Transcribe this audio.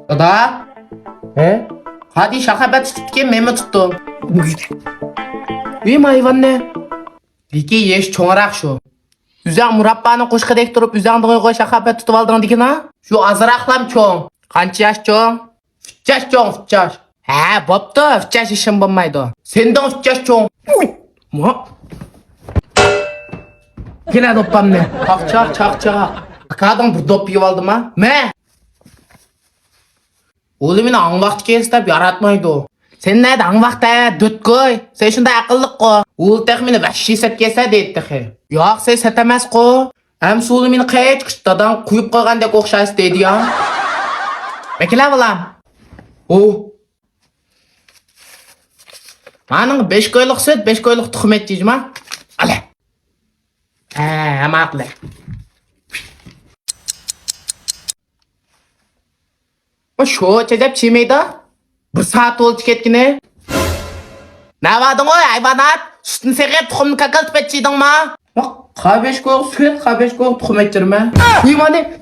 Dada. He? Hadi şaka bet tutken memi tuttum. İyiyim hayvan ne? Diki yeş çoğarak şu. Üzəң murabbanı qoşqadek durup üzəڭdin qoy şaka bet tutup aldın dikin ha? Şu azıraqlam çoğun. Qancha yaş çoğun? 3 yaş çoğun 3 yaş. He boptu 3 yaş işim bulmaydı. Senden 3 yaş çoğun. Mu? Gel doppam ne? Çak. Kadın bir dop yiyip aldım ha? Me? Oğlum yine an vakti kesip yaratmaydı o. Sen neydi an vakti düt koy. Sen şunda akıllık ko. Oğul tekmini vahşi set kese deydi ki. Yok sen setemez ko. Hem oğlum yine kaya çıkıştadan kuyup koygan dek okşayız deydi ya. Bekle ulan. O. Manın 5 koyluk süt 5 koyluk tuxum et diyeceğim ha. Ale. Ama aklı. O şu çecep çiğmeydi. Bir saat oldu ketkine. Ne vardın oy hayvanat? Sütün seqet tuxumni kakalt petçiydin ma? Qa 5 koyuk süt, qa 5 koyuk tuxum ettirme. Uyum hani.